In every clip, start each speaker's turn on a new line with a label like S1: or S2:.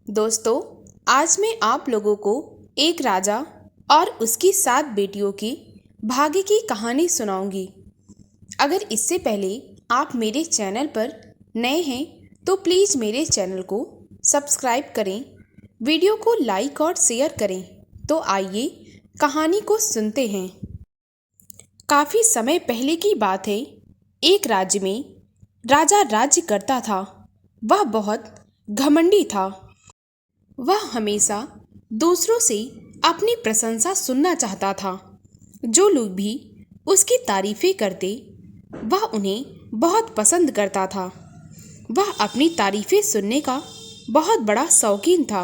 S1: दोस्तों, आज मैं आप लोगों को एक राजा और उसकी 7 बेटियों की भाग्य की कहानी सुनाऊंगी। अगर इससे पहले आप मेरे चैनल पर नए हैं तो प्लीज़ मेरे चैनल को सब्सक्राइब करें, वीडियो को लाइक और शेयर करें। तो आइए कहानी को सुनते हैं। काफ़ी समय पहले की बात है। एक राज्य में राजा राज्य करता था। वह बहुत घमंडी था। वह हमेशा दूसरों से अपनी प्रशंसा सुनना चाहता था। जो लोग भी उसकी तारीफें करते, वह उन्हें बहुत पसंद करता था। वह अपनी तारीफें सुनने का बहुत बड़ा शौकीन था।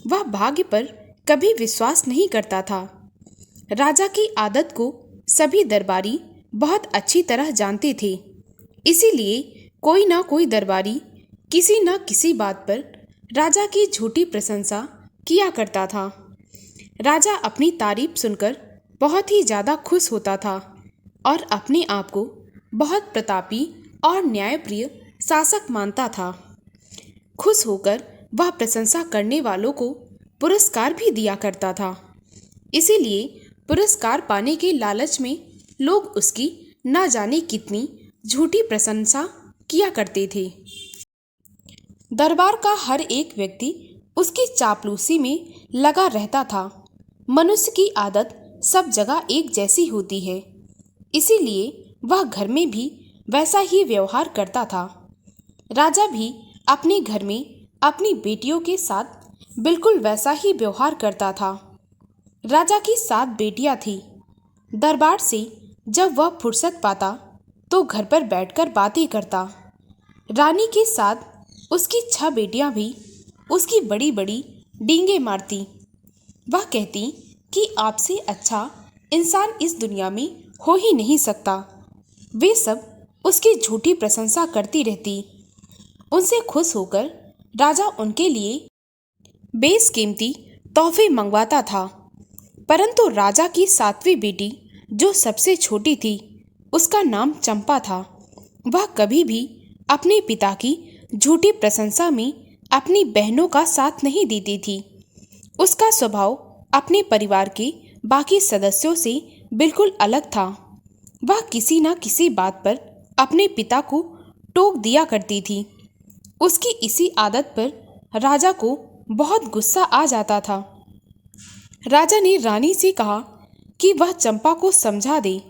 S1: वह भाग्य पर कभी विश्वास नहीं करता था। राजा की आदत को सभी दरबारी बहुत अच्छी तरह जानते थे। इसीलिए कोई ना कोई दरबारी किसी न किसी बात पर राजा की झूठी प्रशंसा किया करता था। राजा अपनी तारीफ सुनकर बहुत ही ज़्यादा खुश होता था और अपने आप को बहुत प्रतापी और न्यायप्रिय शासक मानता था। खुश होकर वह प्रशंसा करने वालों को पुरस्कार भी दिया करता था। इसीलिए पुरस्कार पाने के लालच में लोग उसकी ना जाने कितनी झूठी प्रशंसा किया करते थे। दरबार का हर एक व्यक्ति उसकी चापलूसी में लगा रहता था। मनुष्य की आदत सब जगह एक जैसी होती है, इसीलिए वह घर में भी वैसा ही व्यवहार करता था। राजा भी अपने घर में अपनी बेटियों के साथ बिल्कुल वैसा ही व्यवहार करता था। राजा की 7 बेटियां थीं। दरबार से जब वह फुर्सत पाता तो घर पर बैठकर बातें करता। रानी के साथ उसकी 6 बेटियां भी उसकी बड़ी बड़ी डींगे मारती। वह कहती कि आपसे अच्छा इंसान इस दुनिया में हो ही नहीं सकता। वे सब उसकी झूठी प्रशंसा करती रहती। उनसे खुश होकर राजा उनके लिए बेशकीमती तोहफे मंगवाता था। परंतु राजा की 7वीं बेटी, जो सबसे छोटी थी, उसका नाम चंपा था। वह कभी भी अपने पिता की झूठी प्रशंसा में अपनी बहनों का साथ नहीं देती थी। उसका स्वभाव अपने परिवार के बाकी सदस्यों से बिल्कुल अलग था। वह किसी न किसी बात पर अपने पिता को टोक दिया करती थी। उसकी इसी आदत पर राजा को बहुत गुस्सा आ जाता था। राजा ने रानी से कहा कि वह चंपा को समझा दे,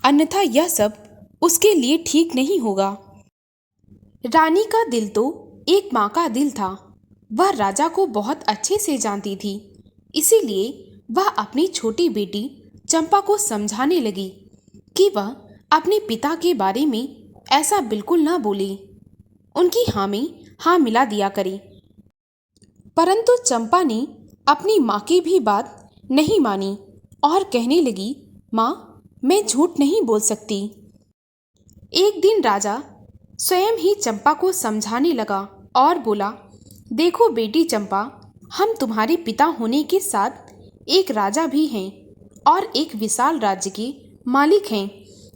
S1: अन्यथा यह सब उसके लिए ठीक नहीं होगा। रानी का दिल तो एक माँ का दिल था। वह राजा को बहुत अच्छे से जानती थी। इसीलिए वह अपनी छोटी बेटी चंपा को समझाने लगी कि वह अपने पिता के बारे में ऐसा बिल्कुल ना बोले, उनकी हाँ में हाँ मिला दिया करे। परंतु चंपा ने अपनी माँ की भी बात नहीं मानी और कहने लगी, माँ, मैं झूठ नहीं बोल सकती। एक दिन राजा स्वयं ही चंपा को समझाने लगा और बोला, देखो बेटी चंपा, हम तुम्हारे पिता होने के साथ एक राजा भी हैं और एक विशाल राज्य के मालिक हैं।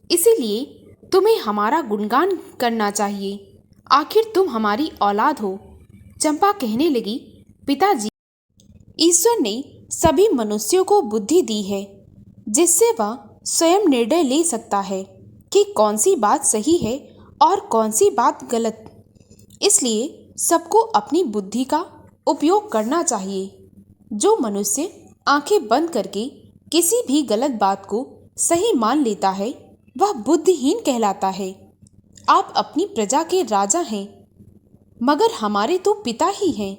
S1: इसीलिए तुम्हें हमारा गुणगान करना चाहिए। आखिर तुम हमारी औलाद हो। चंपा कहने लगी, पिताजी, ईश्वर ने सभी मनुष्यों को बुद्धि दी है, जिससे वह स्वयं निर्णय ले सकता है कि कौन सी बात सही है और कौन सी बात गलत। इसलिए सबको अपनी बुद्धि का उपयोग करना चाहिए। जो मनुष्य आंखें बंद करके किसी भी गलत बात को सही मान लेता है, वह बुद्धिहीन कहलाता है। आप अपनी प्रजा के राजा हैं, मगर हमारे तो पिता ही हैं।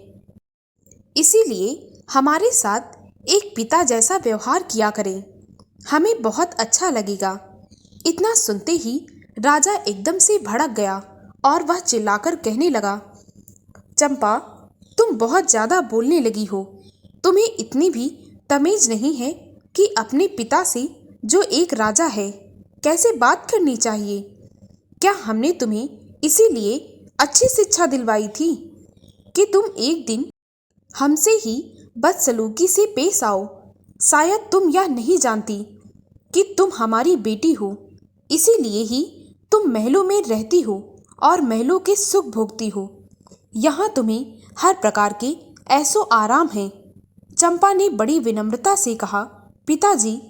S1: इसीलिए हमारे साथ एक पिता जैसा व्यवहार किया करें, हमें बहुत अच्छा लगेगा। इतना सुनते ही राजा एकदम से भड़क गया और वह चिल्लाकर कहने लगा, चंपा, तुम बहुत ज़्यादा बोलने लगी हो। तुम्हें इतनी भी तमीज़ नहीं है कि अपने पिता से, जो एक राजा है, कैसे बात करनी चाहिए। क्या हमने तुम्हें इसीलिए अच्छी शिक्षा दिलवाई थी कि तुम एक दिन हमसे ही बदसलूकी से पेश आओ? शायद तुम यह नहीं जानती कि तुम हमारी बेटी हो। इसीलिए ही तुम महलों में रहती हो और महलों के सुख भोगती हो। यहाँ तुम्हें हर प्रकार के ऐसो आराम हैं। चंपा ने बड़ी विनम्रता से कहा, पिताजी,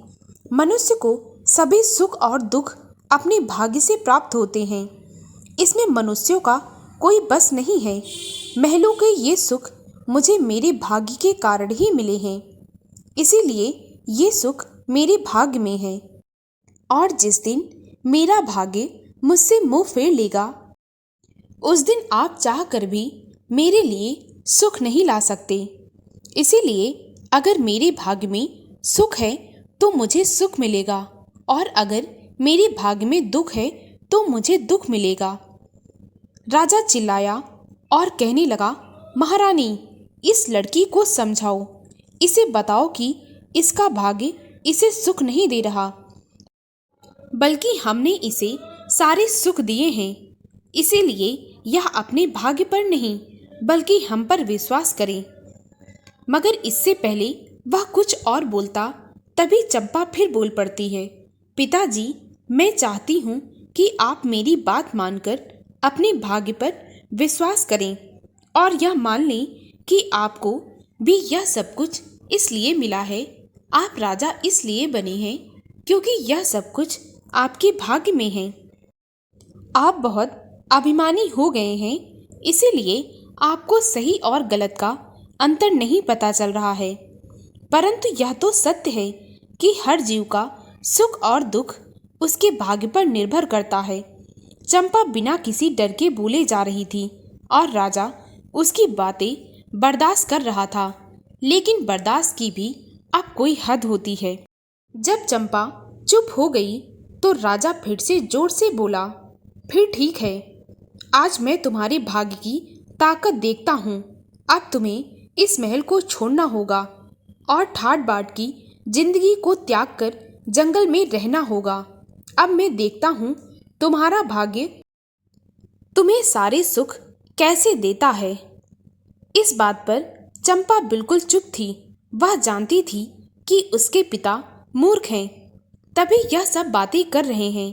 S1: मनुष्य को सभी सुख और दुख अपने भाग्य से प्राप्त होते हैं। इसमें मनुष्यों का कोई बस नहीं है। महलों के ये सुख मुझे मेरे भाग्य के कारण ही मिले हैं, इसीलिए ये सुख मेरे भाग्य में है। और जिस दिन मेरा भाग्य मुझसे मुंह फेर लेगा, उस दिन आप चाहकर भी मेरे लिए सुख नहीं ला सकते। इसीलिए अगर मेरे भाग्य में सुख है तो मुझे सुख मिलेगा, और अगर मेरे भाग्य में दुख है तो मुझे दुख मिलेगा। राजा चिल्लाया और कहने लगा, महारानी, इस लड़की को समझाओ, इसे बताओ कि इसका भाग्य इसे सुख नहीं दे रहा, बल्कि हमने इसे सारे सुख दिए हैं। इसीलिए यह अपने भाग्य पर नहीं बल्कि हम पर विश्वास करे। मगर इससे पहले वह कुछ और बोलता, तभी चंपा फिर बोल पड़ती है, पिताजी, मैं चाहती हूँ कि आप मेरी बात मानकर अपने भाग्य पर विश्वास करें और यह मान लें कि आपको भी यह सब कुछ इसलिए मिला है, आप राजा इसलिए बने हैं क्योंकि यह सब कुछ आपके भाग्य में है। आप बहुत अभिमानी हो गए हैं, इसीलिए आपको सही और गलत का अंतर नहीं पता चल रहा है। परंतु यह तो सत्य है कि हर जीव का सुख और दुख उसके भाग्य पर निर्भर करता है। चंपा बिना किसी डर के बोले जा रही थी और राजा उसकी बातें बर्दाश्त कर रहा था, लेकिन बर्दाश्त की भी अब कोई हद होती है। जब चंपा चुप हो गई तो राजा फिर से जोर से बोला, फिर ठीक है, आज मैं तुम्हारे भाग्य की ताकत देखता हूँ। अब तुम्हें इस महल को छोड़ना होगा और ठाट बाट की जिंदगी को त्याग कर जंगल में रहना होगा। अब मैं देखता हूँ तुम्हारा भाग्य तुम्हें सारे सुख कैसे देता है। इस बात पर चंपा बिल्कुल चुप थी। वह जानती थी कि उसके पिता मूर्ख हैं, तभी यह सब बातें कर रहे हैं।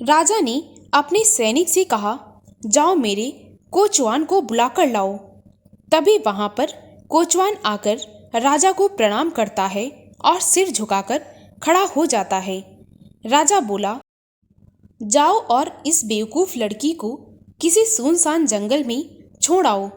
S1: राजा ने अपने सैनिक से कहा, जाओ मेरे कोचवान को बुलाकर लाओ। तभी वहां पर कोचवान आकर राजा को प्रणाम करता है और सिर झुकाकर खड़ा हो जाता है। राजा बोला, जाओ और इस बेवकूफ लड़की को किसी सुनसान जंगल में छोड़ आओ,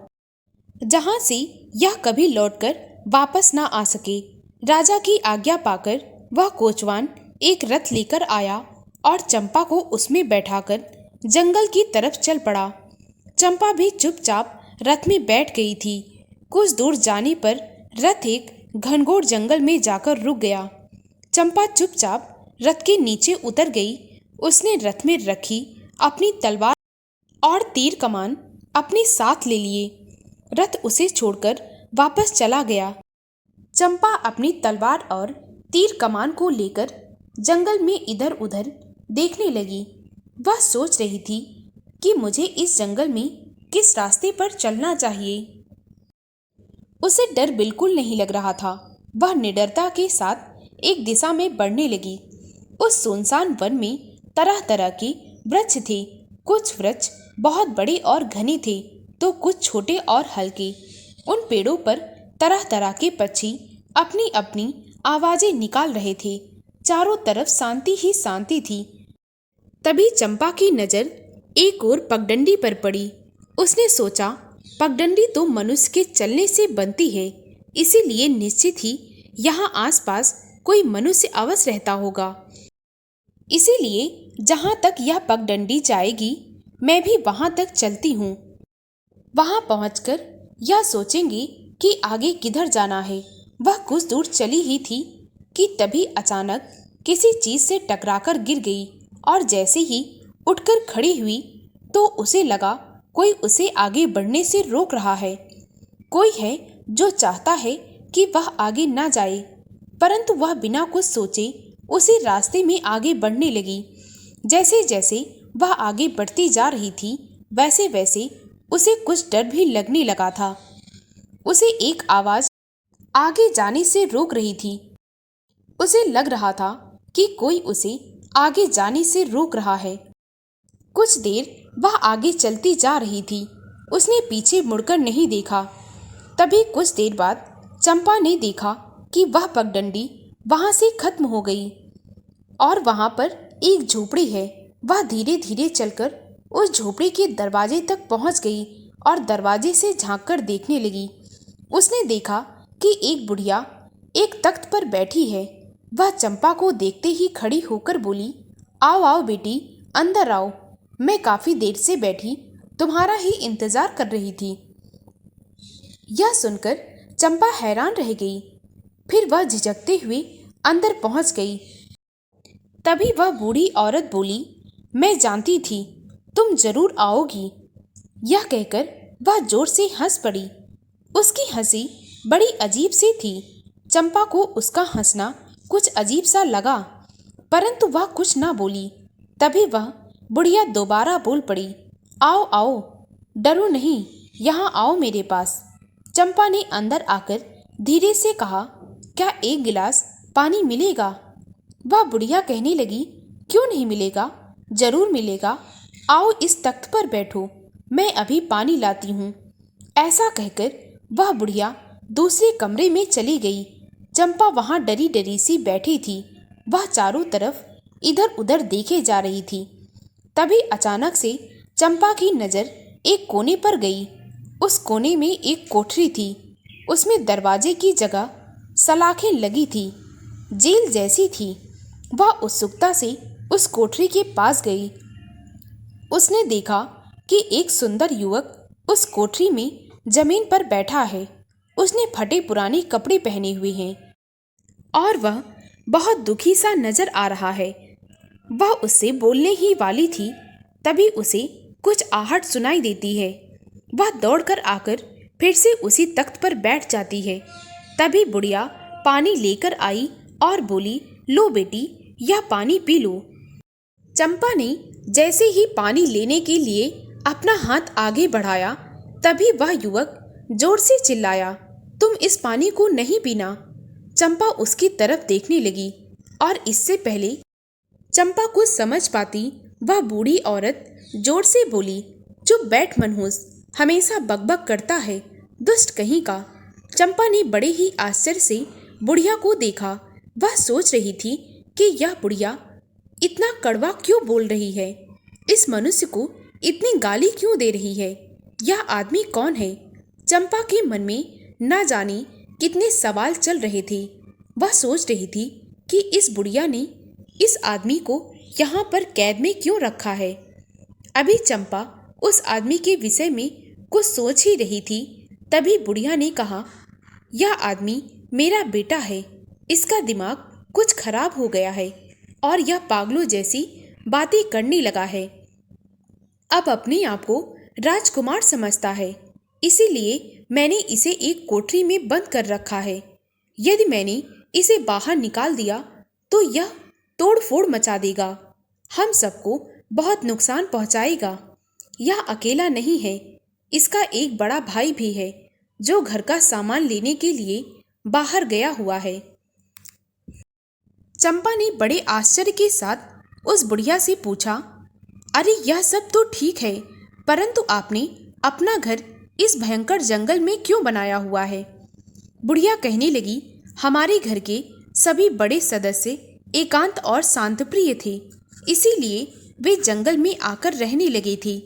S1: जहां से यह कभी लौटकर वापस ना आ सके। राजा की आज्ञा पाकर वह कोचवान एक रथ लेकर आया और चंपा को उसमें बैठाकर जंगल की तरफ चल पड़ा। चंपा भी चुपचाप रथ में बैठ गई थी। कुछ दूर जाने पर रथ एक घनघोर जंगल में जाकर रुक गया। चंपा चुपचाप रथ के नीचे उतर गई। उसने रथ में रखी अपनी तलवार और तीर कमान अपने साथ ले लिए। रथ उसे छोड़कर वापस चला गया। चंपा अपनी तलवार और तीर कमान को लेकर जंगल में इधर उधर देखने लगी। वह सोच रही थी कि मुझे इस जंगल में किस रास्ते पर चलना चाहिए। उसे डर बिल्कुल नहीं लग रहा था। वह निडरता के साथ एक दिशा में बढ़ने लगी। उस सुनसान वन में तरह तरह के वृक्ष थे। कुछ वृक्ष बहुत बड़े और घने थे तो कुछ छोटे और हल्के। उन पेड़ों पर तरह तरह के पक्षी अपनी अपनी आवाजें निकाल रहे थे। चारों तरफ शांति ही शांति थी। तभी चंपा की नजर एक और पगडंडी पर पड़ी। उसने सोचा, पगडंडी तो मनुष्य के चलने से बनती है, इसीलिए निश्चित ही यहाँ आसपास कोई मनुष्य अवश्य रहता होगा। इसीलिए जहाँ तक यह पगडंडी जाएगी, मैं भी वहाँ तक चलती हूँ। वहाँ पहुँचकर यह सोचेंगे कि आगे किधर जाना है। वह कुछ दूर चली ही थी कि तभी अचानक किसी चीज से टकराकर गिर गई और जैसे ही उठकर खड़ी हुई तो उसे लगा कोई उसे आगे बढ़ने से रोक रहा है। कोई है जो चाहता है कि वह आगे ना जाए, परंतु वह बिना कुछ सोचे उसी रास्ते में आगे बढ़ने लगी। जैसे जैसे वह आगे बढ़ती जा रही थी, वैसे वैसे उसे कुछ डर भी लगने लगा था। उसे एक आवाज आगे जाने से रोक रही थी। उसे लग रहा था कि कोई उसे आगे जाने से रोक रहा है। कुछ देर वह आगे चलती जा रही थी। उसने पीछे मुड़कर नहीं देखा। तभी कुछ देर बाद चंपा ने देखा कि वह पगडंडी वहां से खत्म हो गई और वहां पर एक झोपड़ी है। वह धीरे धीरे चलकर उस झोपड़ी के दरवाजे तक पहुंच गई और दरवाजे से झांककर देखने लगी। उसने देखा कि एक बुढ़िया एक तख्त पर बैठी है। वह चंपा को देखते ही खड़ी होकर बोली, आओ आओ बेटी, अंदर आओ। मैं काफी देर से बैठी तुम्हारा ही इंतजार कर रही थी। यह सुनकर चंपा हैरान रह गई। फिर वह झिझकते हुए अंदर पहुंच गई। तभी वह बूढ़ी औरत बोली, मैं जानती थी तुम जरूर आओगी। यह कहकर वह जोर से हंस पड़ी। उसकी हंसी बड़ी अजीब सी थी। चंपा को उसका हंसना कुछ अजीब सा लगा, परंतु वह कुछ ना बोली। तभी वह बुढ़िया दोबारा बोल पड़ी, आओ आओ, डरो नहीं, यहाँ आओ मेरे पास। चंपा ने अंदर आकर धीरे से कहा, क्या एक गिलास पानी मिलेगा? वह बुढ़िया कहने लगी, क्यों नहीं मिलेगा, जरूर मिलेगा। आओ इस तख्त पर बैठो, मैं अभी पानी लाती हूँ। ऐसा कहकर वह बुढ़िया दूसरे कमरे में चली गई। चंपा वहाँ डरी डरी सी बैठी थी। वह चारों तरफ इधर उधर देखे जा रही थी। तभी अचानक से चंपा की नज़र एक कोने पर गई। उस कोने में एक कोठरी थी। उसमें दरवाजे की जगह सलाखें लगी थी, जेल जैसी थी। वह उत्सुकता से उस कोठरी के पास गई। उसने देखा कि एक सुंदर युवक उस कोठरी में जमीन पर बैठा है। उसने फटे पुराने कपड़े पहने हुए हैं और वह बहुत दुखी सा नजर आ रहा है। वह उससे बोलने ही वाली थी, तभी उसे कुछ आहट सुनाई देती है। वह दौड़कर आकर फिर से उसी तख्त पर बैठ जाती है। तभी बुढ़िया पानी लेकर आई और बोली, लो बेटी, यह पानी पी लो। चंपा ने जैसे ही पानी लेने के लिए अपना हाथ आगे बढ़ाया, तभी वह युवक जोर से चिल्लाया, तुम इस पानी को नहीं पीना। चंपा उसकी तरफ देखने लगी और इससे पहले चंपा कुछ समझ पाती, वह बूढ़ी औरत जोर से बोली, चुप बैठ मनहूस, हमेशा बकबक करता है, दुष्ट कहीं का। चंपा ने बड़े ही आश्चर्य से बुढ़िया को देखा। वह सोच रही थी कि यह बुढ़िया इतना कड़वा क्यों बोल रही है, इस मनुष्य को इतनी गाली क्यों दे रही है, यह आदमी कौन है। चंपा के मन में न जाने कितने सवाल चल रहे थे। वह सोच रही थी कि इस बुढ़िया ने इस आदमी को यहाँ पर कैद में क्यों रखा है। अभी चंपा उस आदमी के विषय में कुछ सोच ही रही थी। तभी बुढ़िया ने कहा, यह आदमी मेरा बेटा है, इसका दिमाग कुछ खराब हो गया है और यह पागलों जैसी बातें करने लगा है। अब अपने आप को राजकुमार समझता है, इसीलिए मैंने इसे एक कोठरी में बंद कर रखा है। यदि मैंने इसे बाहर निकाल दिया तो यह तोड़ फोड़ मचा देगा, हम सबको बहुत नुकसान पहुंचाएगा। यह अकेला नहीं है, इसका एक बड़ा भाई भी है जो घर का सामान लेने के लिए बाहर गया हुआ है। चंपा ने बड़े आश्चर्य के साथ उस बुढ़िया से पूछा, अरे यह सब तो ठीक है, परंतु आपने अपना घर इस भयंकर जंगल में क्यों बनाया हुआ है। बुढ़िया कहने लगी, हमारे घर के सभी बड़े सदस्य एकांत और शांतप्रिय थे, इसीलिए वे जंगल में आकर रहने लगे थे।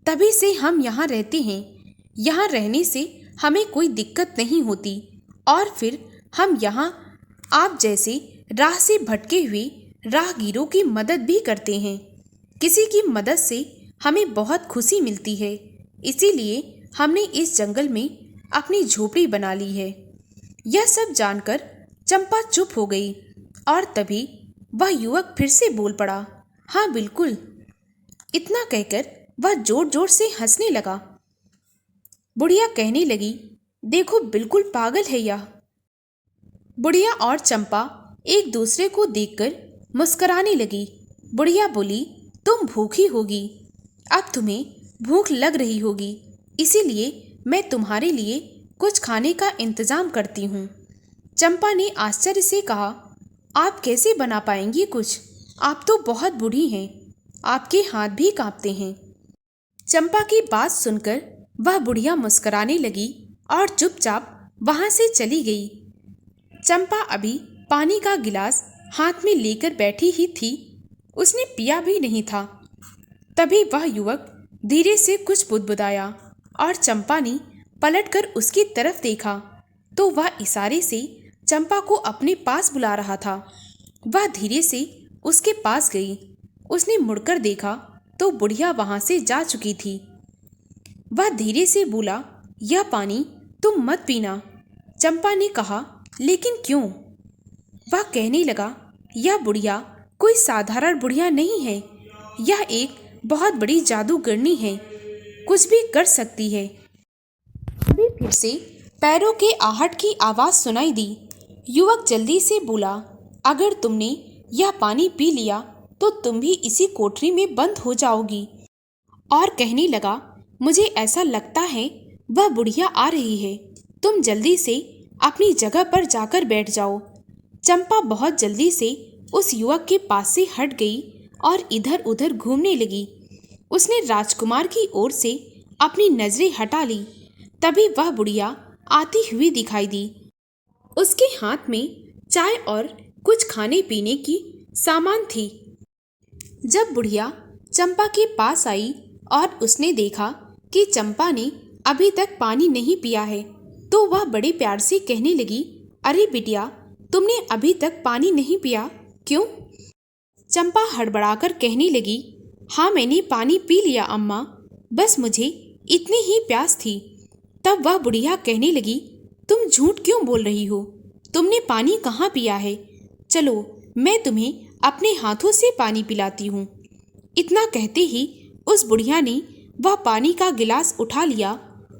S1: तभी से हम यहाँ रहते हैं। यहाँ रहने से हमें कोई दिक्कत नहीं होती और फिर हम यहाँ आप जैसे राह से भटके हुए राहगीरों की मदद भी करते हैं। किसी की मदद से हमें बहुत खुशी मिलती है, इसीलिए हमने इस जंगल में अपनी झोपड़ी बना ली है। यह सब जानकर चंपा चुप हो गई और तभी वह युवक फिर से बोल पड़ा, हाँ बिल्कुल। इतना कहकर वह जोर जोर से हंसने लगा। बुढ़िया कहने लगी, देखो बिल्कुल पागल है यह। बुढ़िया और चंपा एक दूसरे को देखकर मुस्कुराने लगी। बुढ़िया बोली, तुम भूखी होगी, अब तुम्हें भूख लग रही होगी, इसीलिए मैं तुम्हारे लिए कुछ खाने का इंतजाम करती हूँ। चंपा ने आश्चर्य से कहा, आप कैसे बना पाएंगी कुछ, आप तो बहुत बूढ़ी हैं, आपके हाथ भी कांपते हैं। चंपा की बात सुनकर वह बुढ़िया मुस्कुराने लगी और चुपचाप वहां से चली गई। चंपा अभी पानी का गिलास हाथ में लेकर बैठी ही थी, उसने पिया भी नहीं था। तभी वह युवक धीरे से कुछ बुदबुदाया और चंपा ने पलटकर उसकी तरफ देखा तो वह इशारे से चंपा को अपने पास बुला रहा था। वह धीरे से उसके पास गई। उसने मुड़कर देखा तो बुढ़िया वहां से जा चुकी थी। वह धीरे से बोला, यह पानी तुम मत पीना। चंपा ने कहा, लेकिन क्यों? वह कहने लगा, यह बुढ़िया कोई साधारण बुढ़िया नहीं है, यह एक बहुत बड़ी जादूगरनी है, कुछ भी कर सकती है। अभी फिर से पैरों के आहट की आवाज सुनाई दी। युवक जल्दी से बोला, अगर तुमने यह पानी पी लिया तो तुम भी इसी कोठरी में बंद हो जाओगी। और कहने लगा, मुझे ऐसा लगता है वह बुढ़िया आ रही है, तुम जल्दी से अपनी जगह पर जाकर बैठ जाओ। चंपा बहुत जल्दी से उस युवक के पास से हट गई और इधर उधर घूमने लगी। उसने राजकुमार की ओर से अपनी नजरें हटा ली। तभी वह बुढ़िया आती हुई दिखाई दी। उसके हाथ में चाय और कुछ खाने पीने की सामान थी। जब बुढ़िया चंपा के पास आई और उसने देखा कि चंपा ने अभी तक पानी नहीं पिया है तो वह बड़े प्यार से कहने लगी, अरे बिटिया, तुमने अभी तक पानी नहीं पिया, क्यों? चंपा हड़बड़ाकर कहने लगी, हाँ मैंने पानी पी लिया अम्मा, बस मुझे इतनी ही प्यास थी। तब वह बुढ़िया कहने लगी, तुम झूठ क्यों बोल रही हो? तुमने पानी कहाँ पिया है? चलो मैं तुम्हें अपने हाथों से पानी पिलाती हूँ। इतना कहते ही उस बुढ़िया ने वह पानी का गिलास उठा लिया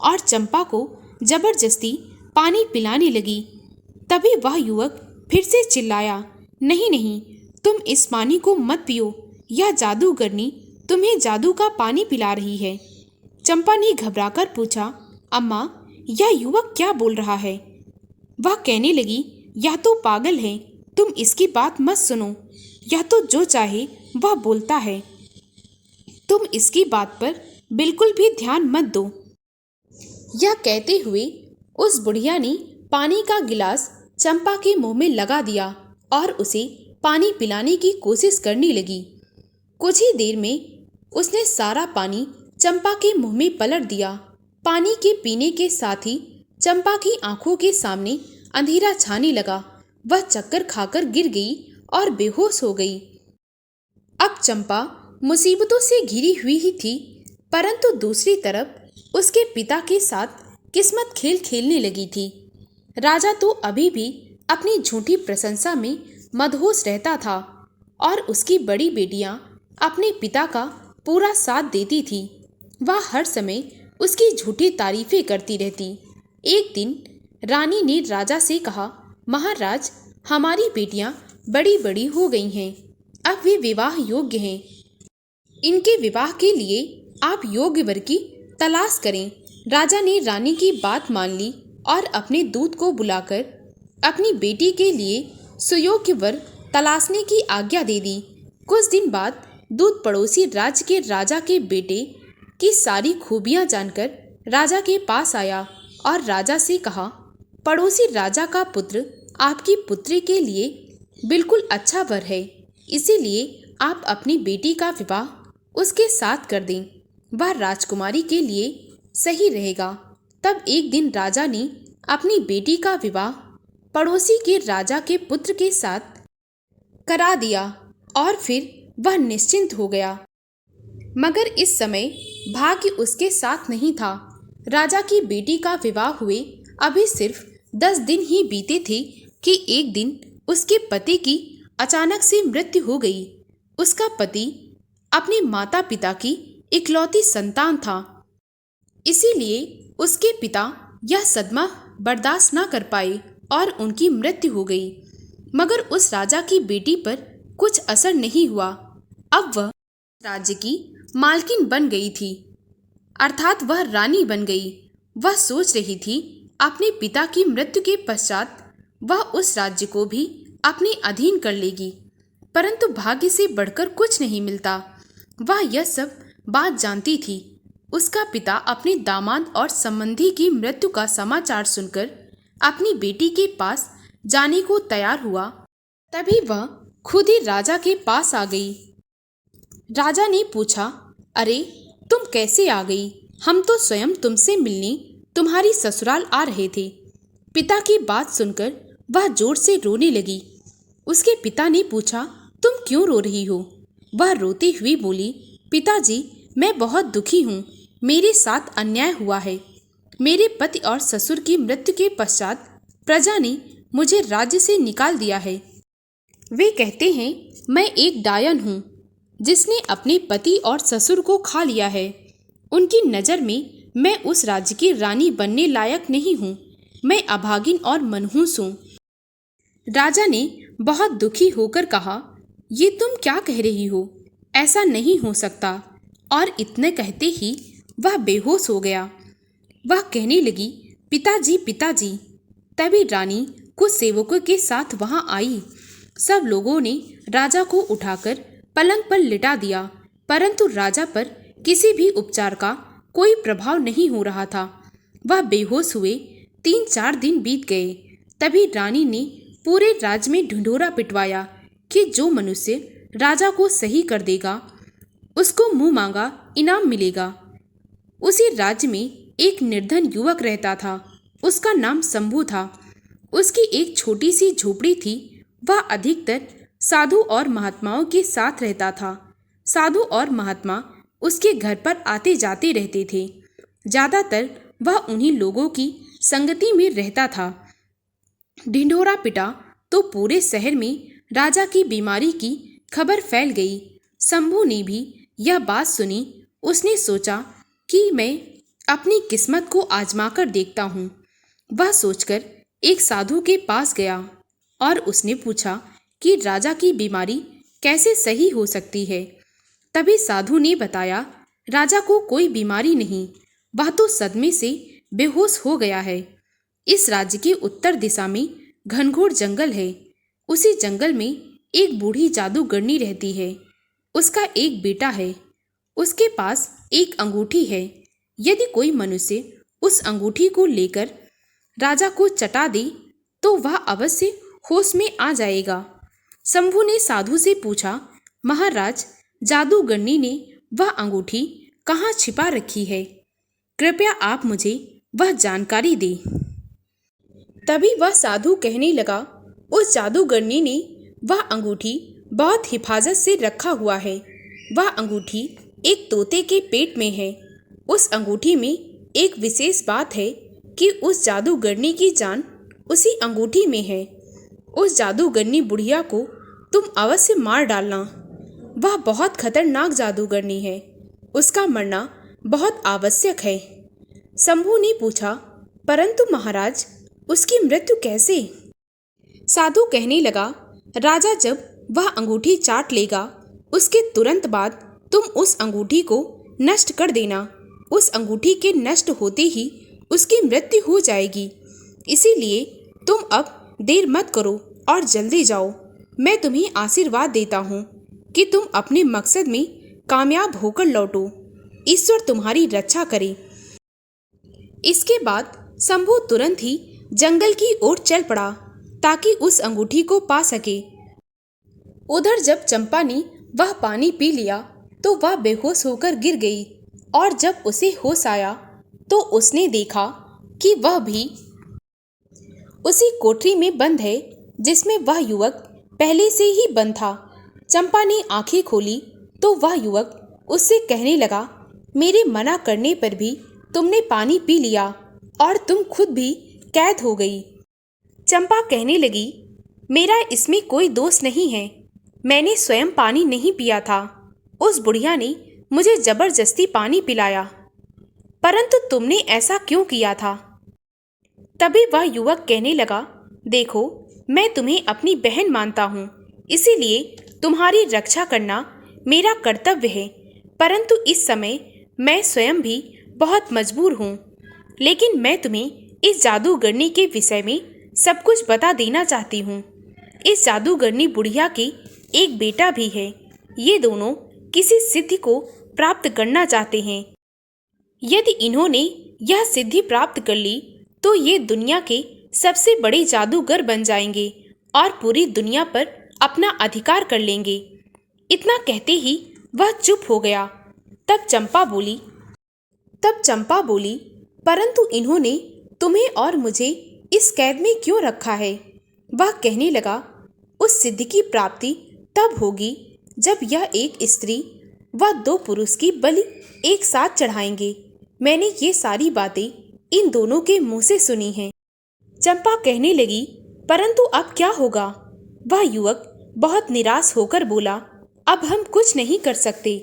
S1: और चंपा को जबरदस्ती पानी पिलाने लगी। तभी वह युवक फिर से चिल्लाया, नहीं नहीं, तुम इस पानी को मत पियो, यह जादूगरनी तुम्हें जादू का पानी पिला रही है। चंपा ने घबराकर पूछा, अम्मा यह युवक क्या बोल रहा है? वह कहने लगी, यह तो पागल है, तुम इसकी बात मत सुनो, यह तो जो चाहे वह बोलता है, तुम इसकी बात पर बिल्कुल भी ध्यान मत दो। यह कहते हुए उस बुढ़िया ने पानी का गिलास चंपा के मुंह में लगा दिया और उसे पानी पिलाने की कोशिश करने लगी। कुछ ही देर में उसने सारा पानी चंपा के मुंह में पलट दिया। पानी के पीने के साथ ही चंपा की आंखों के सामने अंधेरा छाने लगा। वह चक्कर खाकर गिर गई और बेहोश हो गई। अब चंपा मुसीबतों से घिरी हुई ही थी, परंतु दूसरी तरफ उसके पिता के साथ किस्मत खेल खेलने लगी थी। राजा तो अभी भी अपनी झूठी प्रशंसा में मदहोश रहता था और उसकी बड़ी बेटियां अपने पिता का पूरा साथ देती थी। वह हर समय उसकी झूठी तारीफें करती रहती। एक दिन रानी ने राजा से कहा, महाराज, हमारी बेटियां बड़ी बड़ी हो गई हैं, अब वे विवाह योग्य हैं। इनके विवाह के लिए आप योग्य वर की तलाश करें। राजा ने रानी की बात मान ली और अपने दूत को बुलाकर अपनी बेटी के लिए सुयोग्य वर तलाशने की आज्ञा दे दी। कुछ दिन बाद दूत पड़ोसी राज्य के राजा के बेटे की सारी खूबियां जानकर राजा के पास आया और राजा से कहा, पड़ोसी राजा का पुत्र आपकी पुत्री के लिए बिल्कुल अच्छा वर है, इसीलिए आप अपनी बेटी का विवाह उसके साथ कर दें, वह राजकुमारी के लिए सही रहेगा। तब एक दिन राजा ने अपनी बेटी का विवाह पड़ोसी के राजा के पुत्र के साथ करा दिया और फिर वह निश्चिंत हो गया। मगर इस समय भाग्य उसके साथ नहीं था। राजा की बेटी का विवाह हुए अभी सिर्फ 10 दिन ही बीते थे कि एक दिन उसके पति की अचानक से मृत्यु हो गई। उसका पति अपने माता पिता की इकलौती संतान था, इसीलिए उसके पिता यह सदमा बर्दाश्त न कर पाए और उनकी मृत्यु हो गई। मगर उस राजा की बेटी पर कुछ असर नहीं हुआ। अब वह राज्य की मालकिन बन गई थी, अर्थात वह रानी बन गई। वह सोच रही थी अपने पिता की मृत्यु के पश्चात वह उस राज्य को भी अपने अधीन कर लेगी, परंतु भाग्य से बढ़कर कुछ नहीं मिलता। वह यह सब बात जानती थी, उसका पिता अपने दामाद और संबंधी की मृत्यु का समाचार सुनकर अपनी बेटी के पास जाने को तैयार हुआ। तभी वह खुद ही राजा के पास आ गई। राजा ने पूछा, अरे तुम कैसे आ गई? हम तो स्वयं तुमसे मिलने तुम्हारी ससुराल आ रहे थे। पिता की बात सुनकर वह जोर से रोने लगी। उसके पिता ने पूछा, तुम क्यों रो रही हो? वह रोती हुई बोली, पिताजी, मैं बहुत दुखी हूँ। मेरे साथ अन्याय हुआ है। मेरे पति और ससुर की मृत्यु के पश्चात प्रजा ने मुझे राज्य से निकाल दिया है। वे कहते हैं मैं एक डायन हूँ जिसने अपने पति और ससुर को खा लिया है। उनकी नज़र में मैं उस राज्य की रानी बनने लायक नहीं हूँ। मैं अभागिन और मनहूस हूँ। राजा ने बहुत दुखी होकर कहा, ये तुम क्या कह रही हो? ऐसा नहीं हो सकता। और इतने कहते ही वह बेहोश हो गया। वह कहने लगी, पिताजी पिताजी। तभी रानी कुछ सेवकों के साथ वहां आई। सब लोगों ने राजा को उठाकर पलंग पर लिटा दिया, परंतु राजा पर किसी भी उपचार का कोई प्रभाव नहीं हो रहा था। वह बेहोश हुए 3-4 दिन बीत गए। तभी रानी ने पूरे राज्य में ढिंढोरा पिटवाया कि जो मनुष्य राजा को सही कर देगा उसको मुंह मांगा इनाम मिलेगा। उसी राज्य में एक निर्धन युवक रहता था। उसका नाम शंभू था। उसकी एक छोटी सी झोपड़ी थी। वह अधिकतर साधु और महात्माओं के साथ रहता था। साधु और महात्मा उसके घर पर आते जाते रहते थे। ज़्यादातर वह उन्हीं लोगों की संगति में रहता था। ढिंढोरा पिटा तो पूरे शहर में राजा की बीमारी की खबर फैल गई। शंभू ने भी यह बात सुनी। उसने सोचा कि मैं अपनी किस्मत को आजमाकर देखता हूँ। वह सोचकर एक साधु के पास गया और उसने पूछा कि राजा की बीमारी कैसे सही हो सकती है। तभी साधु ने बताया, राजा को कोई बीमारी नहीं, वह तो सदमे से बेहोश हो गया है। इस राज्य के उत्तर दिशा में घनघोर जंगल है। उसी जंगल में एक बूढ़ी जादूगरनी रहती है। उसका एक बेटा है। उसके पास एक अंगूठी है। यदि कोई मनुष्य उस अंगूठी को लेकर राजा को चटा दे तो वह अवश्य होश में आ जाएगा। शंभू ने साधु से पूछा, महाराज, जादूगरनी ने वह अंगूठी कहाँ छिपा रखी है? कृपया आप मुझे वह जानकारी दें। तभी वह साधु कहने लगा, उस जादूगरनी ने वह अंगूठी बहुत हिफाजत से रखा हुआ है। वह अंगूठी एक तोते के पेट में है। उस अंगूठी में एक विशेष बात है कि उस जादूगरनी की जान उसी अंगूठी में है। उस जादूगरनी बुढ़िया को तुम अवश्य मार डालना। वह बहुत खतरनाक जादूगरनी है। उसका मरना बहुत आवश्यक है। शंभू ने पूछा, परंतु महाराज, उसकी मृत्यु कैसे? साधु कहने लगा, राजा जब वह अंगूठी चाट लेगा उसके तुरंत बाद तुम उस अंगूठी को नष्ट कर देना। उस अंगूठी के नष्ट होते ही उसकी मृत्यु हो जाएगी। इसीलिए तुम अब देर मत करो और जल्दी जाओ। मैं तुम्हें आशीर्वाद देता हूँ कि तुम अपने मकसद में कामयाब होकर लौटो। ईश्वर तुम्हारी रक्षा करे। इसके बाद शंभू तुरंत ही जंगल की ओर चल पड़ा ताकि उस अंगूठी को पा सके। उधर जब चंपा ने वह पानी पी लिया तो वह बेहोश होकर गिर गई और जब उसे होश आया तो उसने देखा कि वह भी उसी कोठरी में बंद है जिसमें वह युवक पहले से ही बंद था। चंपा ने आंखें खोली तो वह युवक उससे कहने लगा, मेरे मना करने पर भी तुमने पानी पी लिया और तुम खुद भी कैद हो गई। चंपा कहने लगी, मेरा इसमें कोई दोष नहीं है। मैंने स्वयं पानी नहीं पिया था। उस बुढ़िया ने मुझे जबरदस्ती पानी पिलाया। परंतु तुमने ऐसा क्यों किया था? तभी वह युवक कहने लगा, देखो, मैं तुम्हें अपनी बहन मानता हूँ, इसीलिए तुम्हारी रक्षा करना मेरा कर्तव्य है। परंतु इस समय मैं स्वयं भी बहुत मजबूर हूँ। लेकिन मैं तुम्हें इस जादूगरनी के विषय में सब कुछ बता देना चाहती हूँ। इस जादूगरनी बुढ़िया के एक बेटा भी है। ये दोनों किसी सिद्धि को प्राप्त करना चाहते हैं। यदि इन्होंने यह सिद्धि प्राप्त कर ली तो ये दुनिया के सबसे बड़े जादूगर बन जाएंगे और पूरी दुनिया पर अपना अधिकार कर लेंगे। इतना कहते ही वह चुप हो गया। तब चंपा बोली, परंतु इन्होंने तुम्हें और मुझे इस कैद में क्यों रखा है? वह कहने लगा, उस सिद्धि की प्राप्ति तब होगी जब यह एक स्त्री व 2 पुरुष की बलि एक साथ चढ़ाएंगे। मैंने ये सारी बातें इन दोनों के मुंह से सुनी हैं। चंपा कहने लगी, परंतु अब क्या होगा? वह युवक बहुत निराश होकर बोला, अब हम कुछ नहीं कर सकते।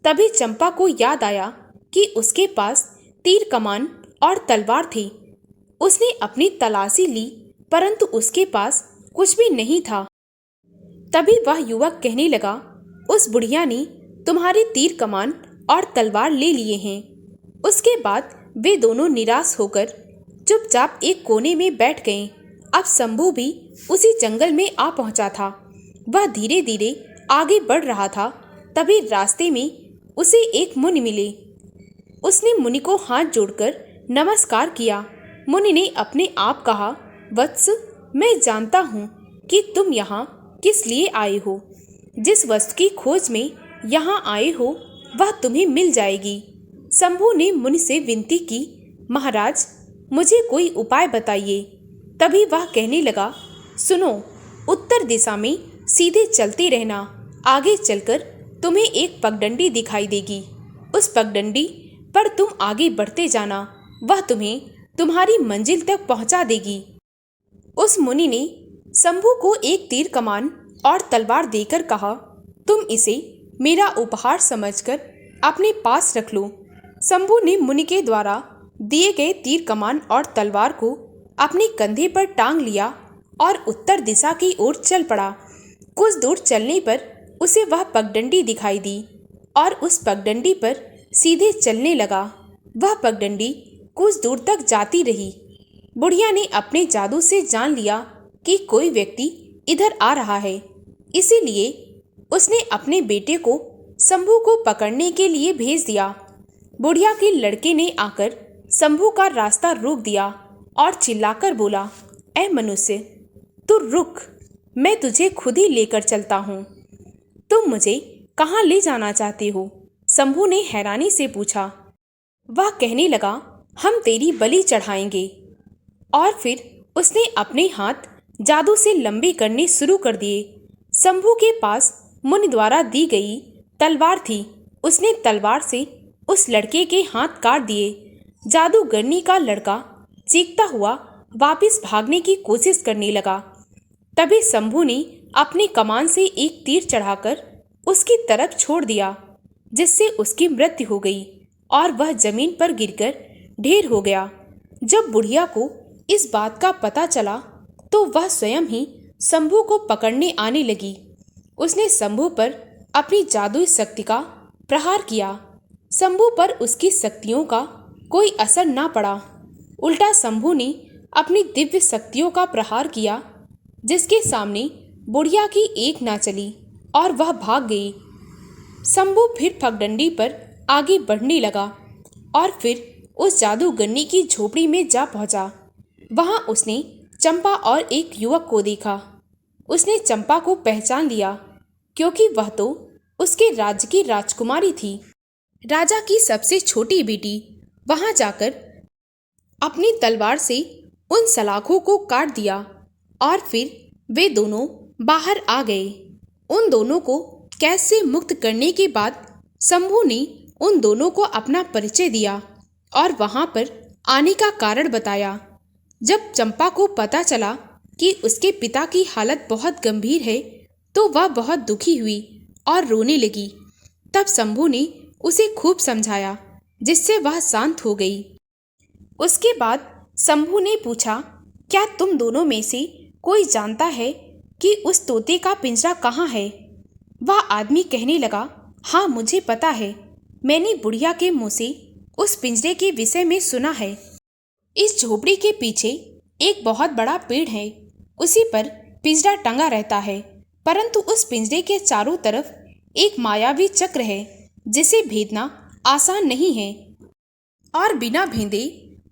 S1: तभी चंपा को याद आया कि उसके पास तीर कमान और तलवार थी। उसने अपनी तलाशी ली, परंतु उसके पास कुछ भी नहीं था। तभी वह युवक कहने लगा, उस बुढ़िया ने तुम्हारी तीर कमान और तलवार ले लिए हैं। उसके बाद वे दोनों निराश होकर चुपचाप एक कोने में बैठ गए। अब शंभू भी उसी जंगल में आ पहुंचा था। वह धीरे धीरे आगे बढ़ रहा था। तभी रास्ते में उसे एक मुनि मिले। उसने मुनि को हाथ जोड़कर नमस्कार किया। मुनि ने अपने आप कहा, वत्स, मैं जानता हूँ कि तुम यहाँ किस लिए आए हो। जिस वस्तु की खोज में यहाँ आए हो वह तुम्हें मिल जाएगी। शंभू ने मुनि से विनती की, महाराज, मुझे कोई उपाय बताइए। तभी वह कहने लगा, सुनो, उत्तर दिशा में सीधे चलते रहना। आगे चलकर तुम्हें एक पगडंडी दिखाई देगी। उस पगडंडी पर तुम आगे बढ़ते जाना, वह तुम्हें तुम्हारी मंजिल तक पहुंचा देगी। उस मुनि ने शंभू को एक तीर कमान और तलवार देकर कहा, तुम इसे मेरा उपहार समझकर अपने पास रख लो। शंभू ने मुनि के द्वारा दिए गए तीर कमान और तलवार को अपने कंधे पर टांग लिया और उत्तर दिशा की ओर चल पड़ा। कुछ दूर चलने पर उसे वह पगडंडी दिखाई दी और उस पगडंडी पर सीधे चलने लगा। वह पगडंडी कुछ दूर तक जाती रही। बुढ़िया ने अपने जादू से जान लिया कि कोई व्यक्ति इधर आ रहा है, इसीलिए उसने अपने बेटे को शंभू को पकड़ने के लिए भेज दिया। बुढ़िया के लड़के ने आकर शंभू का रास्ता रोक दिया और चिल्लाकर बोला, ऐ मनुष्य, तू रुक, मैं तुझे खुद ही लेकर चलता हूँ। तुम मुझे कहाँ ले जाना चाहते हो? शंभू ने हैरानी से पूछा। वह कहने लगा, हम तेरी बलि चढ़ाएंगे। और फिर उसने अपने हाथ जादू से लंबे करने शुरू कर दिए। शंभू के पास मुनि द्वारा दी गई तलवार थी। उसने तलवार से उस लड़के के हाथ काट दिए। जादूगरनी का लड़का चीखता हुआ वापस भागने की कोशिश करने लगा। तभी शंभू ने अपने कमान से एक तीर चढ़ाकर उसकी तरफ छोड़ दिया, जिससे उसकी मृत्यु हो गई और वह जमीन पर गिरकर ढेर हो गया। जब बुढ़िया को इस बात का पता चला तो वह स्वयं ही शंभू को पकड़ने आने लगी। उसने शंभू पर अपनी जादुई शक्ति का प्रहार किया। शंभू पर उसकी शक्तियों का कोई असर ना पड़ा। उल्टा शंभू ने अपनी दिव्य शक्तियों का प्रहार किया, जिसके सामने बुढ़िया की एक ना चली और वह भाग गई। शंभू फिर पगडंडी पर आगे बढ़ने लगा और फिर उस जादूगरनी की झोपड़ी में जा पहुंचा। वहां उसने चंपा और एक युवक को देखा। उसने चंपा को पहचान लिया, क्योंकि वह तो उसके राज्य की राजकुमारी थी, राजा की सबसे छोटी बेटी। वहां जाकर अपनी तलवार से उन सलाखों को काट दिया और फिर वे दोनों बाहर आ गए। उन दोनों को कैद से मुक्त करने के बाद शंभू ने उन दोनों को अपना परिचय दिया और वहां पर आने का कारण बताया। जब चंपा को पता चला कि उसके पिता की हालत बहुत गंभीर है तो वह बहुत दुखी हुई और रोने लगी। तब शंभू ने उसे खूब समझाया, जिससे वह शांत हो गई। उसके बाद शंभू ने पूछा, क्या तुम दोनों में से कोई जानता है कि उस तोते का पिंजरा कहाँ है? वह आदमी कहने लगा, हाँ, मुझे पता है। मैंने बुढ़िया के मुंह से उस पिंजरे के विषय में सुना है। इस झोपड़ी के पीछे एक बहुत बड़ा पेड़ है, उसी पर पिंजरा टंगा रहता है, परंतु उस पिंजरे के चारों तरफ एक मायावी चक्र है, जिसे भेदना आसान नहीं है। और बिना भेदे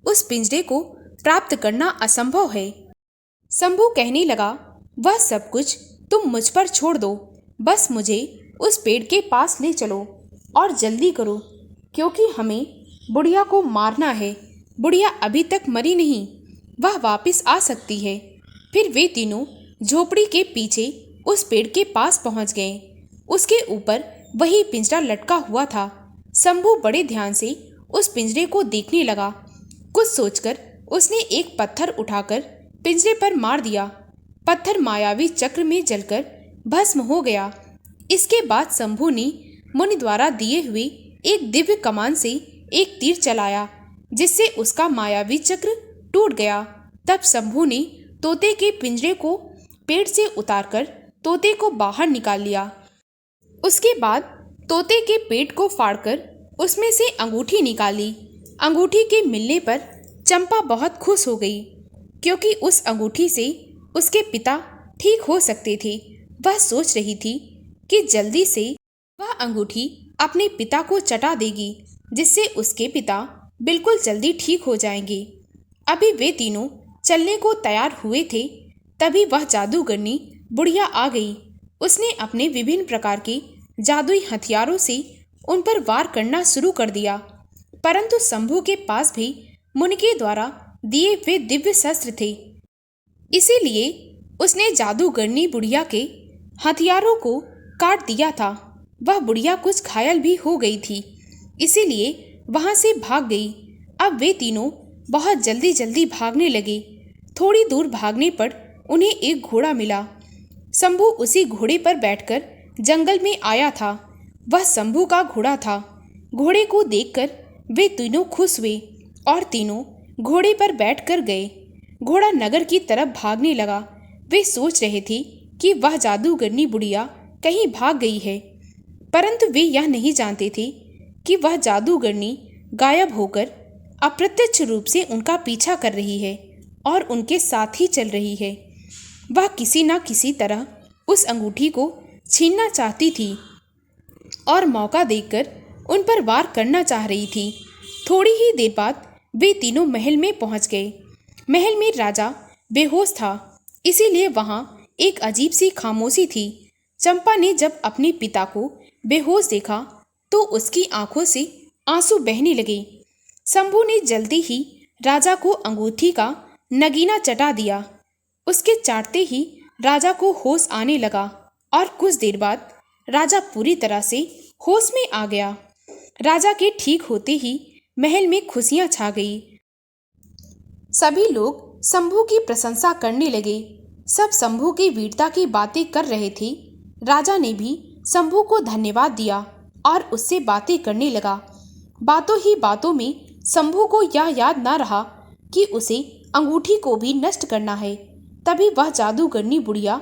S1: उस पिंजरे को प्राप्त करना असंभव है। शंभू कहने लगा, वह सब कुछ तुम मुझ पर छोड़ दो, बस मुझे उस पेड़ के पास ले चलो और जल्दी करो, क्योंकि हमें बुढ़िया को मारना है। बुढ़िया अभी तक मरी नहीं, वह वापस आ सकती है। फिर वे तीनों झोपड़ी के पीछे उस पेड़ के पास पहुंच गए। उसके ऊपर वही पिंजरा लटका हुआ था। शंभू बड़े ध्यान से उस पिंजरे को देखने लगा। कुछ सोचकर उसने एक पत्थर उठाकर पिंजरे पर मार दिया। पत्थर मायावी चक्र में जलकर भस्म हो गया। इसके बाद शंभू ने मुनि द्वारा दिए हुए एक दिव्य कमान से एक तीर चलाया, जिससे उसका मायावी चक्र टूट गया। तब शंभू ने तोते के पिंजरे को पेड़ से उतारकर तोते को बाहर निकाल लिया। उसके बाद तोते के पेट को फाड़कर उसमें से अंगूठी निकाली। अंगूठी के मिलने पर चंपा बहुत खुश हो गई, क्योंकि उस अंगूठी से उसके पिता ठीक हो सकते थे। वह सोच रही थी कि जल्दी से वह अंगूठी अपने पिता को चटा देगी, जिससे उसके पिता बिल्कुल जल्दी ठीक हो जाएंगे। अभी वे तीनों चलने को तैयार हुए थे, तभी वह जादूगरनी बुढ़िया आ गई। उसने अपने विभिन्न प्रकार के जादुई हथियारों से उन पर वार करना शुरू कर दिया, परंतु शंभू के पास भी मुनि के द्वारा दिए हुए दिव्य शस्त्र थे। इसीलिए उसने जादूगरनी बुढ़िया के हथियारों को काट दिया था। वह बुढ़िया कुछ घायल भी हो गई थी, इसीलिए वहां से भाग गई। अब वे तीनों बहुत जल्दी जल्दी भागने लगे। थोड़ी दूर भागने पर उन्हें एक घोड़ा मिला। शंभू उसी घोड़े पर बैठकर जंगल में आया था। वह शंभू का घोड़ा था। घोड़े को देखकर वे तीनों खुश हुए और तीनों घोड़े पर बैठकर गए। घोड़ा नगर की तरफ भागने लगा। वे सोच रहे थे कि वह जादूगरनी बुढ़िया कहीं भाग गई है, परंतु वे यह नहीं जानते थे कि वह जादूगरनी गायब होकर अप्रत्यक्ष रूप से उनका पीछा कर रही है और उनके साथ ही चल रही है। वह किसी न किसी तरह उस अंगूठी को छीनना चाहती थी और मौका देखकर उन पर वार करना चाह रही थी। थोड़ी ही देर बाद वे तीनों महल में पहुंच गए। महल में राजा बेहोश था, इसीलिए वहां एक अजीब सी खामोशी थी। चंपा ने जब अपने पिता को बेहोश देखा तो उसकी आंखों से आंसू बहने लगे। शंभू ने जल्दी ही राजा को अंगूठी का नगीना चटा दिया। उसके चाटते ही राजा को होश आने लगा और कुछ देर बाद राजा पूरी तरह से होश में आ गया। राजा के ठीक होते ही महल में खुशियां छा गई। सभी लोग शंभू की प्रशंसा करने लगे। सब शंभू की वीरता की बातें कर रहे थे। राजा ने भी शंभू को धन्यवाद दिया और उससे बातें करने लगा। बातों ही बातों में शंभू को यह याद न रहा कि उसे अंगूठी को भी नष्ट करना है। तभी वह जादूगरनी बुढ़िया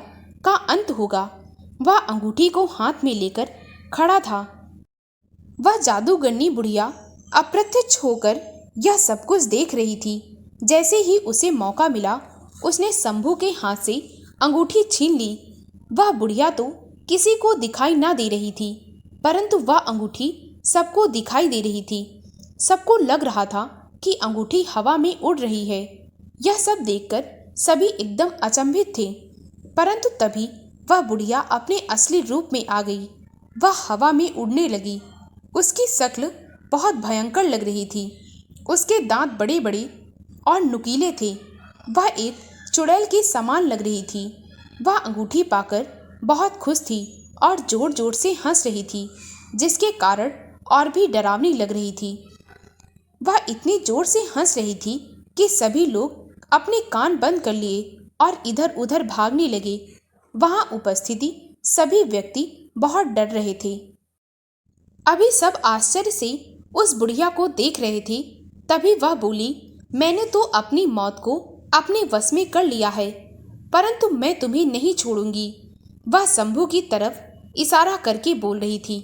S1: का अंत होगा। वह अंगूठी को हाथ में लेकर खड़ा था। वह जादूगरनी बुढ़िया अप्रत्यक्ष होकर यह सब कुछ देख रही थी। जैसे ही उसे मौका मिला, उसने शंभू के हाथ से अंगूठी छीन ली। वह बुढ़िया तो किसी को दिखाई ना दे रही थी, परंतु वह अंगूठी सबको दिखाई दे रही थी। सबको लग रहा था कि अंगूठी हवा में उड़ रही है। यह सब देखकर सभी एकदम अचंभित थे, परंतु तभी वह बुढ़िया अपने असली रूप में आ गई। वह हवा में उड़ने लगी। उसकी शक्ल बहुत भयंकर लग रही थी। उसके दांत बड़े बड़े और नुकीले थे। वह एक चुड़ैल की समान लग रही थी। वह अंगूठी पाकर बहुत खुश थी और जोर जोर से हंस रही थी, जिसके कारण और भी डरावनी लग रही थी। वह इतनी जोर से हंस रही थी कि सभी लोग अपने कान बंद कर लिए और इधर उधर भागने लगे। वहां उपस्थिति सभी व्यक्ति बहुत डर रहे थे। अभी सब आश्चर्य से उस बुढ़िया को देख रहे थे। तभी वह बोली, मैंने तो अपनी मौत को अपने वश में कर लिया है, परंतु मैं तुम्हें नहीं छोड़ूंगी। वह शंभू की तरफ इशारा करके बोल रही थी,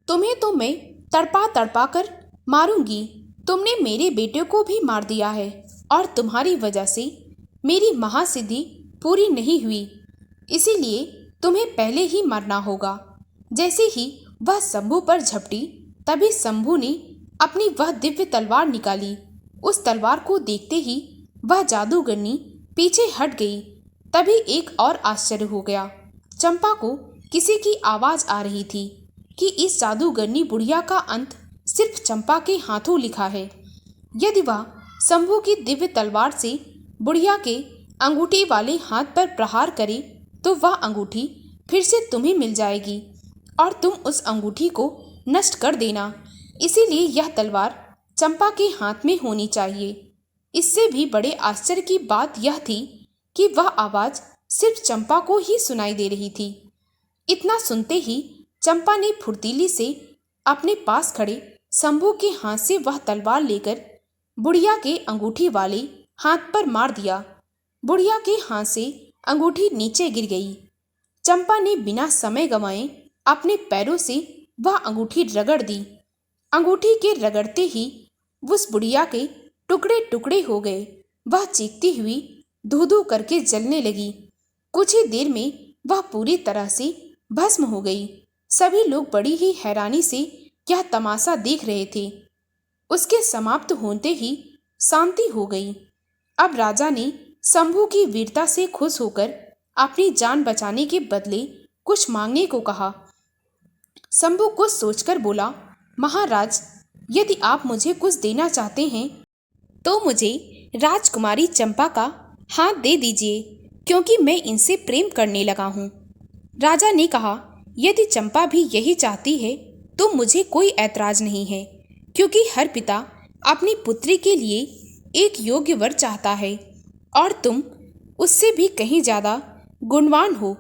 S1: तुम्हें तो मैं तड़पा तड़पा कर मारूंगी। तुमने मेरे बेटे को भी मार दिया है और तुम्हारी वजह से मेरी महासिद्धि पूरी नहीं हुई, इसीलिए तुम्हें पहले ही मरना होगा। जैसे ही वह शंभू पर झपटी, तभी शंभू ने अपनी वह दिव्य तलवार निकाली। उस तलवार को देखते ही वह जादूगरनी पीछे हट गई। तभी एक और आश्चर्य हो गया। चंपा को किसी की आवाज आ रही थी कि इस जादूगरनी बुढ़िया का अंत सिर्फ चंपा के हाथों लिखा है। यदि वह शंभू की दिव्य तलवार से बुढ़िया के अंगूठी वाले हाथ पर प्रहार करे तो वह अंगूठी फिर से तुम्हें मिल जाएगी और तुम उस अंगूठी को नष्ट कर देना। इसीलिए यह तलवार चंपा के हाथ में होनी चाहिए। इससे भी बड़े आश्चर्य की बात यह थी कि वह आवाज सिर्फ चंपा को ही सुनाई दे रही थी। इतना सुनते ही चंपा ने फुर्तीली से अपने पास खड़े शंभू के हाथ से वह तलवार लेकर बुढ़िया के अंगूठी वाले हाथ पर मार दिया। बुढ़िया के हाथ से अंगूठी नीचे गिर गई। चंपा ने बिना समय गंवाए अपने पैरों से वह अंगूठी रगड़ दी। अंगूठी के रगड़ते ही उस बुढ़िया के टुकड़े टुकड़े हो गए। वह चीखती हुई धू धू करके जलने लगी। कुछ ही देर में वह पूरी तरह से भस्म हो गई। सभी लोग बड़ी ही हैरानी से यह तमाशा देख रहे थे। उसके समाप्त होते ही शांति हो गई। अब राजा ने शंभू की वीरता से खुश होकर अपनी जान बचाने के बदले कुछ मांगने को कहा। शंभू कुछ सोचकर बोला, महाराज, यदि आप मुझे कुछ देना चाहते हैं तो मुझे राजकुमारी चंपा का हाथ दे दीजिए, क्योंकि मैं इनसे प्रेम करने लगा हूँ। राजा ने कहा, यदि चंपा भी यही चाहती है तो मुझे कोई ऐतराज नहीं है, क्योंकि हर पिता अपनी पुत्री के लिए एक योग्य वर चाहता है और तुम उससे भी कहीं ज़्यादा गुणवान हो।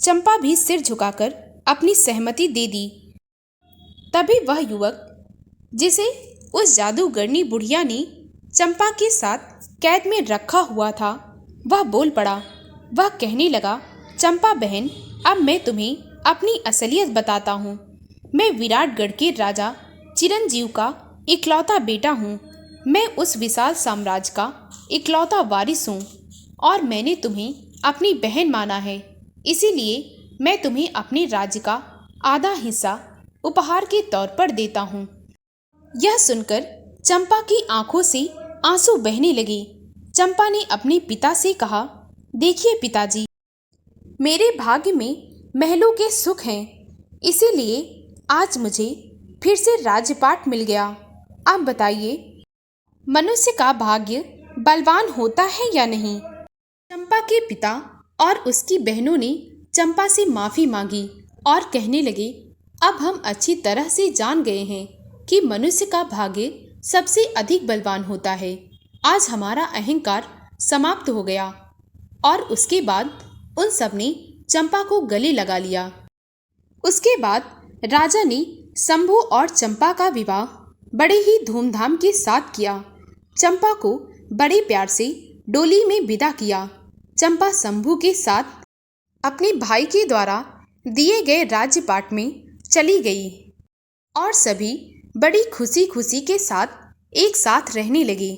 S1: चंपा भी सिर झुकाकर अपनी सहमति दे दी। तभी वह युवक जिसे उस जादूगरनी बुढ़िया ने चंपा के साथ कैद में रखा हुआ था, वह बोल पड़ा। वह कहने लगा, चंपा बहन, अब मैं तुम्हें अपनी असलियत बताता हूँ। मैं विराटगढ़ के राजा चिरंजीव का इकलौता बेटा हूँ। मैं उस विशाल साम्राज्य का इकलौता वारिस हूँ और मैंने तुम्हें अपनी बहन माना है। इसीलिए मैं तुम्हें अपने राज्य का आधा हिस्सा उपहार के तौर पर देता हूँ। यह सुनकर चंपा की आंखों से आंसू बहने लगे। चंपा ने अपने पिता से कहा, देखिए पिताजी, मेरे भाग्य में महलों के सुख हैं, इसीलिए आज मुझे फिर से राज्यपाट मिल गया। आप बताइए, मनुष्य का भाग्य बलवान होता है या नहीं? चंपा के पिता और उसकी बहनों ने चंपा से माफ़ी मांगी और कहने लगे, अब हम अच्छी तरह से जान गए हैं कि मनुष्य का भाग्य सबसे अधिक बलवान होता है। आज हमारा अहंकार समाप्त हो गया। और उसके बाद उन सब ने चंपा को गले लगा लिया। उसके बाद राजा ने शंभू और चंपा का विवाह बड़े ही धूमधाम के साथ किया। चंपा को बड़े प्यार से डोली में विदा किया। चंपा शंभू के साथ अपने भाई के द्वारा दिए गए राज्यपाट में चली गई और सभी बड़ी खुशी खुशी के साथ एक साथ रहने लगे।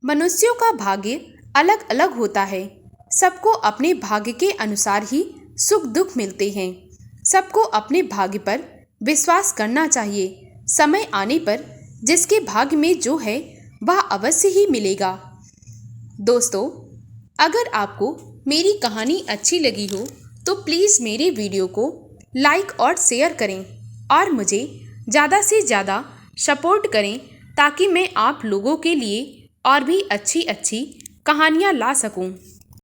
S1: मनुष्यों का भाग्य अलग अलग होता है। सबको अपने भाग्य के अनुसार ही सुख दुख मिलते हैं। सबको अपने भाग्य पर विश्वास करना चाहिए। समय आने पर जिसके भाग्य में जो है वह अवश्य ही मिलेगा। दोस्तों, अगर आपको मेरी कहानी अच्छी लगी हो तो प्लीज़ मेरे वीडियो को लाइक और शेयर करें और मुझे ज़्यादा से ज़्यादा सपोर्ट करें, ताकि मैं आप लोगों के लिए और भी अच्छी अच्छी कहानियाँ ला सकूं।